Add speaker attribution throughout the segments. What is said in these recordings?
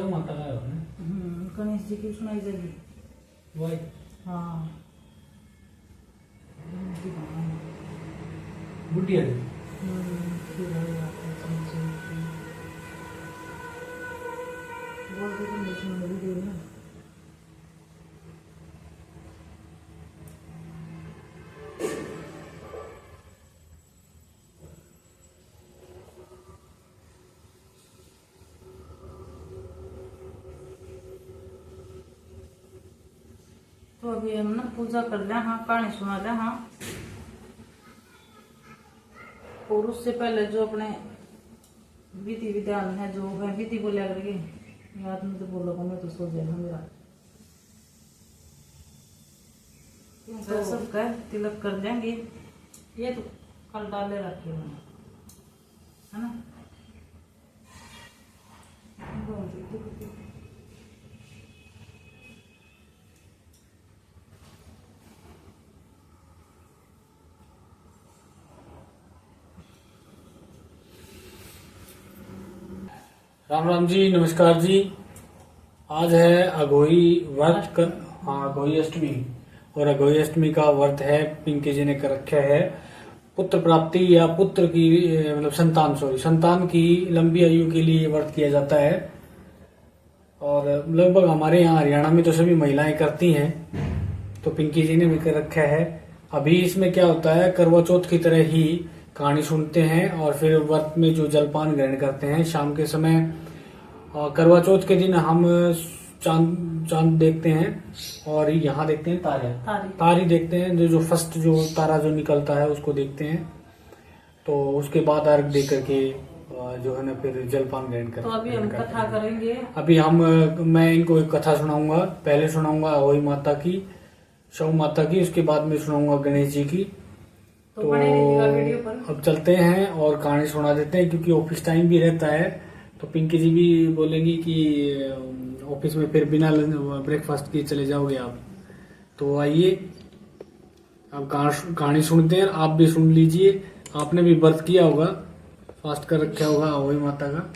Speaker 1: शव माता का है
Speaker 2: गणेश जी की सुनाई जाएगी
Speaker 1: वही।
Speaker 2: हाँ
Speaker 1: बुढ़िया
Speaker 2: बोल दे तो नहीं सुन वीडियो ना। तो अभी हम ना पूजा कर रहे हैं, हाँ कहानी सुना रहे हैं, हाँ। और उससे पहले जो अपने विधि विधान है, जो है विधि बोलिया करके याद में तो बोलो मैं तो सो जाएगा मेरा। तो सबका तिलक कर देंगे, ये तो कल डाले रखे मैंने, है ना।
Speaker 1: राम राम जी, नमस्कार जी। आज है अघोई व्रत कर, हाँ अघोई अष्टमी। और अघोई अष्टमी का व्रत है, पिंकी जी ने कर रखा है पुत्र प्राप्ति या पुत्र की मतलब संतान की लंबी आयु के लिए व्रत किया जाता है। और लगभग हमारे यहाँ हरियाणा में तो सभी महिलाएं करती हैं, तो पिंकी जी ने भी कर रखा है। अभी इसमें क्या होता है, करवा चौथ की तरह ही कहानी सुनते हैं और फिर व्रत में जो जलपान ग्रहण करते हैं शाम के समय। करवा चौथ के दिन हम चांद देखते हैं और यहाँ देखते हैं तारी देखते हैं, जो फर्स्ट जो तारा जो निकलता है उसको देखते हैं। तो उसके बाद अर्घ दे करके जो है ना फिर जलपान ग्रहण करते हैं।
Speaker 2: तो अभी हम कथा करेंगे।
Speaker 1: अभी मैं इनको एक कथा सुनाऊंगा। पहले सुनाऊंगा अहोई माता की, शव माता की, उसके बाद में सुनाऊंगा गणेश जी की। तो
Speaker 2: वीडियो पर
Speaker 1: अब चलते हैं और कहानी सुना देते हैं, क्योंकि ऑफिस टाइम भी रहता है। तो पिंकी जी भी बोलेंगी कि ऑफिस में फिर बिना ब्रेकफास्ट किए चले जाओगे आप। तो आइए अब कहानी सुनते हैं। आप भी सुन लीजिए, आपने भी व्रत किया होगा, फास्ट कर रखा होगा अहोई माता का।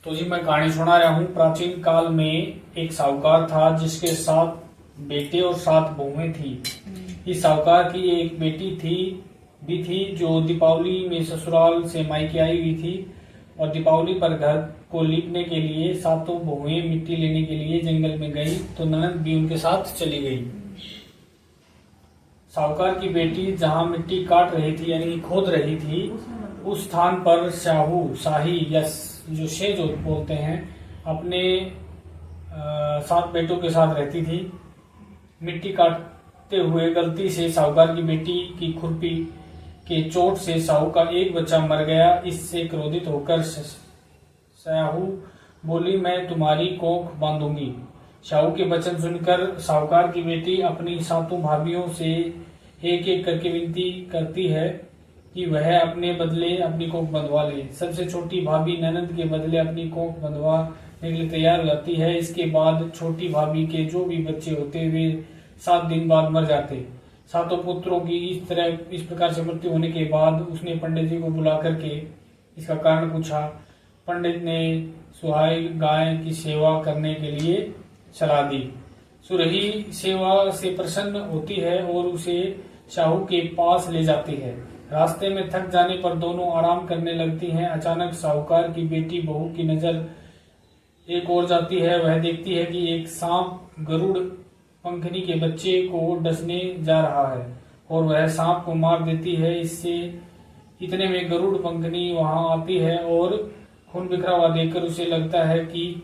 Speaker 1: तो जी मैं कहानी सुना रहा हूँ। प्राचीन काल में एक साहूकार था जिसके 7 बेटे और 7 बहुएं थी। इस साहूकार की एक बेटी थी जो दीपावली में ससुराल से मायके आई हुई थी। और दीपावली पर घर को लीपने के लिए 7 बहुएं मिट्टी लेने के लिए जंगल में गई, तो ननद भी उनके साथ चली गई। साहूकार की बेटी जहाँ मिट्टी काट रही थी यानी खोद रही थी, उस स्थान पर शाही या जो शेज बोलते हैं, अपने 7 बेटों के साथ रहती थी। मिट्टी काटते हुए गलती से साहूकार की बेटी की खुरपी के चोट से साहू का एक बच्चा मर गया। इससे क्रोधित होकर साहू बोली, मैं तुम्हारी कोख बांधूंगी। साहू के वचन सुनकर साहूकार की बेटी अपनी 7 भाभियों से एक एक करके विनती करती है कि वह अपने बदले अपनी कोख बंधवा ले। सबसे छोटी भाभी ननद के बदले अपनी कोख बंधवाने के लिए तैयार हो जाती है। इसके बाद छोटी भाभी के जो भी बच्चे होते वे 7 दिन बाद मर जाते। 7 पुत्रों की इस प्रकार से मृत्यु होने के बाद उसने पंडित जी को बुला करके इसका कारण पूछा। पंडित ने सुहाई गाय की सेवा करने के लिए सलाह दी। सुरही सेवा से प्रसन्न होती है और उसे साहू के पास ले जाती है। रास्ते में थक जाने पर दोनों आराम करने लगती हैं। अचानक साहूकार की बेटी बहू की नजर एक ओर जाती है। वह देखती है कि एक सांप गरुड़ पंखनी के बच्चे को डसने जा रहा है और वह सांप को मार देती है। इतने में गरुड़ पंखनी वहां आती है और खून बिखरा हुआ देखकर उसे लगता है कि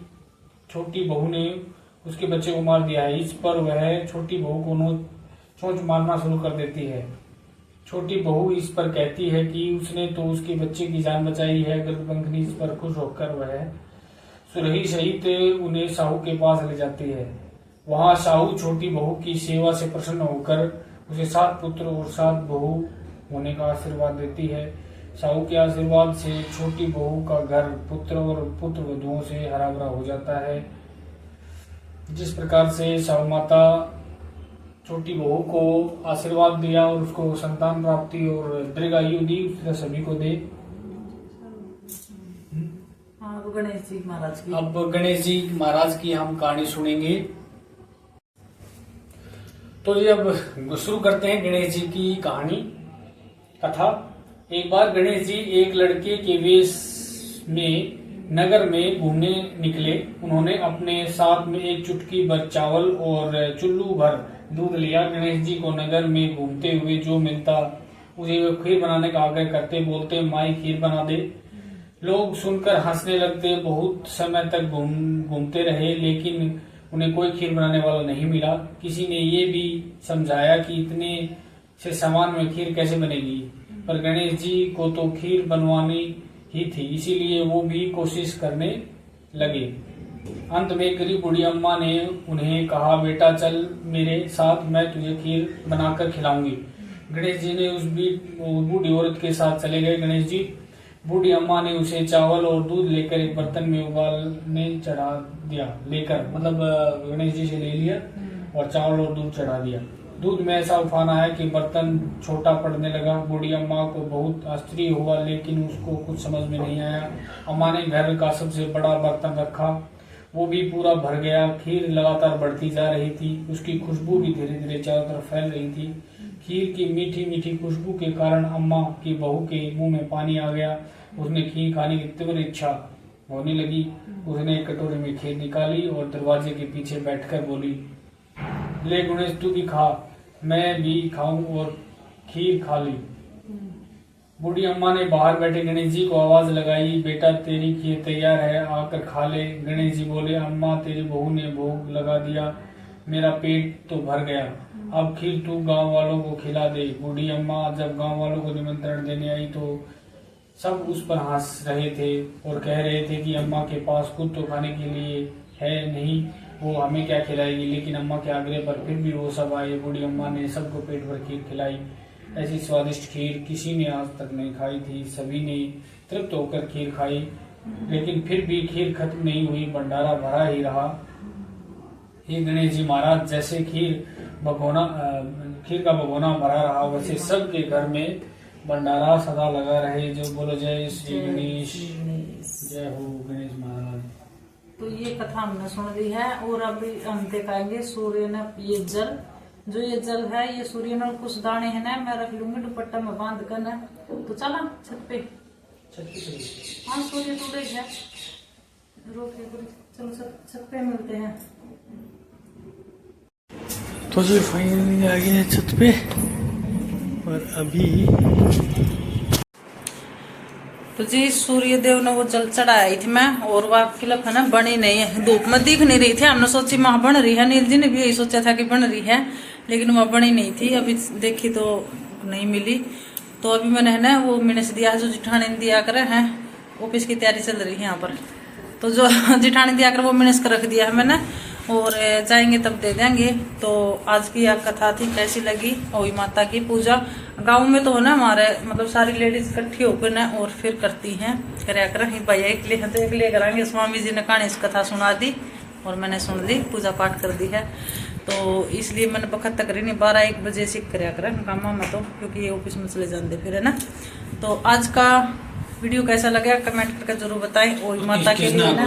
Speaker 1: छोटी बहू ने उसके बच्चे को मार दिया है। इस पर वह छोटी बहू को चोंच मारना शुरू कर देती है। छोटी बहू इस पर कहती है कि उसने तो उसके बच्चे की जान बचाई है। गरुड़ पंखनी इस पर खुश होकर वह सुरही सहित उन्हें साहू के पास ले जाती है। वहां साहू छोटी बहू की सेवा से प्रसन्न होकर उसे 7 पुत्र और 7 बहू होने का आशीर्वाद देती है। साहू के आशीर्वाद से छोटी बहू का घर पुत्र और पुत्र वधुओं से हरा भरा हो जाता है। जिस प्रकार से शाहू माता छोटी बहू को आशीर्वाद दिया और उसको संतान प्राप्ति और दीर्घायु दी, उस तरह सभी को दे।
Speaker 2: अब गणेश जी महाराज की हम
Speaker 1: कहानी सुनेंगे। तो ये अब शुरू करते हैं गणेश जी की कहानी कथा। एक बार गणेश जी एक लड़के के वेश में नगर में घूमने निकले। उन्होंने अपने साथ में एक चुटकी भर चावल और चुल्लू भर दूध लिया। गणेश जी को नगर में घूमते हुए जो मिलता उसे वे खीर बनाने का आग्रह करते, बोलते माई खीर बना दे। लोग सुनकर हंसने लगते। बहुत समय तक घूमते रहे लेकिन उन्हें कोई खीर बनाने वाला नहीं मिला। किसी ने ये भी समझाया कि इतने से सामान में खीर कैसे बनेगी, पर गणेश जी को तो खीर बनवानी ही थी, इसीलिए वो भी कोशिश करने लगे। अंत में गरीब बूढ़ी अम्मा ने उन्हें कहा, बेटा चल मेरे साथ, मैं तुझे खीर बनाकर खिलाऊंगी। गणेश जी ने उस बूढ़ी औरत के साथ चले गए। गणेश जी बूढ़ी अम्मा ने उसे चावल और दूध लेकर एक बर्तन में उबालने चढ़ा दिया। गणेश जी से ले लिया और चावल और दूध चढ़ा दिया। दूध में ऐसा उफान आया कि बर्तन छोटा पड़ने लगा। बूढ़ी अम्मा को बहुत आश्चर्य हुआ लेकिन उसको कुछ समझ में नहीं आया। अम्मा ने घर का सबसे बड़ा बर्तन रखा, वो भी पूरा भर गया। खीर लगातार बढ़ती जा रही थी, उसकी खुशबू भी धीरे धीरे चारों तरफ फैल रही थी। खीर की मीठी मीठी खुशबू के कारण अम्मा की बहू के मुंह में पानी आ गया। उसने खीर खाने की तीव्र इच्छा होने लगी। उसने एक कटोरी में खीर निकाली और दरवाजे के पीछे बैठकर बोली, ले गणेश तू भी खा, मैं भी खाऊं, और खीर खा ली। बूढ़ी अम्मा ने बाहर बैठे गणेश जी को आवाज लगाई, बेटा तेरी खीर तैयार है, आकर खा ले। गणेश जी बोले, अम्मा तेरी बहू ने भोग लगा दिया, मेरा पेट तो भर गया, अब खीर तू गांव वालों को खिला दे। बूढ़ी अम्मा जब गांव वालों को निमंत्रण देने आई तो सब उस पर हंस रहे थे और कह रहे थे कि अम्मा के पास खुद तो खाने के लिए है नहीं, वो हमें क्या खिलाएगी। लेकिन अम्मा के आग्रह पर फिर भी वो सब आए। बूढ़ी अम्मा ने सबको पेट भर खीर खिलाई। ऐसी स्वादिष्ट खीर किसी ने आज तक नहीं खाई थी। सभी ने तृप्त होकर खीर खाई, लेकिन फिर भी खीर खत्म नहीं हुई, भंडारा भरा ही रहा। ये गणेश जी महाराज, जैसे खीर का भगोना भरा रहा, वैसे सबके घर में भंडारा सदा लगा रहे। जो बोलो जय श्री गणेश, जय हो गणेश महाराज।
Speaker 2: तो ये कथा हमने सुन ली है और अभी हम दिखाएंगे सूर्य ने ये जल, जो ये जल है ये सूर्य ने कुछ दाने है ना, मैं रख लूंगी दुपट्टा में बांध कर ना। तो चला छत पे हाँ सूर्य टूटे है, चलो छत पे मिलते हैं।
Speaker 1: तो जी फाइनली आ गए छत पे और अभी
Speaker 2: तो जी सूर्य देव ने वो जल चढ़ाई थी मैं, और वह फिलप है ना बनी नहीं है, धूप में दिख नहीं रही थी। हमने सोची वहां बन रही है, नील जी ने भी यही सोचा था कि बन रही है, लेकिन वह बनी नहीं थी। अभी देखी तो नहीं मिली। तो अभी मैंने है ना वो मिनस दिया जो जिठानी ने दिया करे है, ऑफिस की तैयारी चल रही है यहाँ पर, तो जो जिठानी दिया कर वो मिनस कर रख दिया है मैंने, और जाएंगे तब दे देंगे। तो आज की यह कथा थी, कैसी लगी ओई माता की पूजा। गांव में तो है ना हमारे सारी लेडीज इकट्ठी होकर ना और फिर करती हैं, कराया कर भैया एक लिए है तो एक लिए कराएंगे। स्वामी जी ने कहानी इस कथा सुना दी और मैंने सुन ली, पूजा पाठ कर दी है। तो इसलिए मैंने बखत तक करी नहीं, 12-1 बजे से कराया करें कामा में, तो क्योंकि ये ऑफिस में चले जाते फिर है ना। तो आज का वीडियो कैसा लगा कमेंट करके जरूर बताएं। ओई माता के लिए ना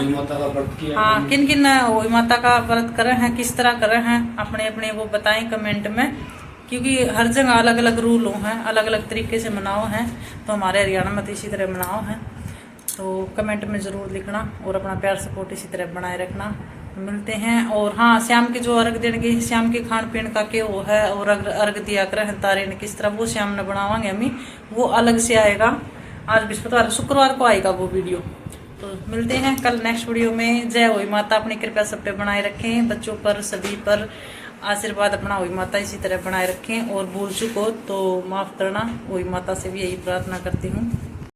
Speaker 2: हाँ किन किन ओई माता का व्रत करे हैं, किस तरह करे हैं, अपने अपने वो बताएं कमेंट में, क्योंकि हर जगह अलग अलग रूल हैं, अलग अलग तरीके से मनाओ हैं। तो हमारे हरियाणा में तो इसी तरह मनाओ हैं। तो कमेंट में जरूर लिखना और अपना प्यार सपोर्ट इसी तरह बनाए रखना। मिलते हैं। और हाँ, शाम के जो अर्घ देने की शाम के खान पीन का के वो है, और अर्घ दिया कर तारे ने किस तरह वो शाम ने बनावांगे हमें, वो अलग से आएगा। आज बृहस्पतिवार शुक्रवार को आएगा वो वीडियो। तो मिलते हैं कल नेक्स्ट वीडियो में। जय होई माता, अपनी कृपा सब पे बनाए रखें, बच्चों पर सभी पर आशीर्वाद अपना होई माता इसी तरह बनाए रखें। और भूल चुको तो माफ करना, होई माता से भी यही प्रार्थना करती हूँ।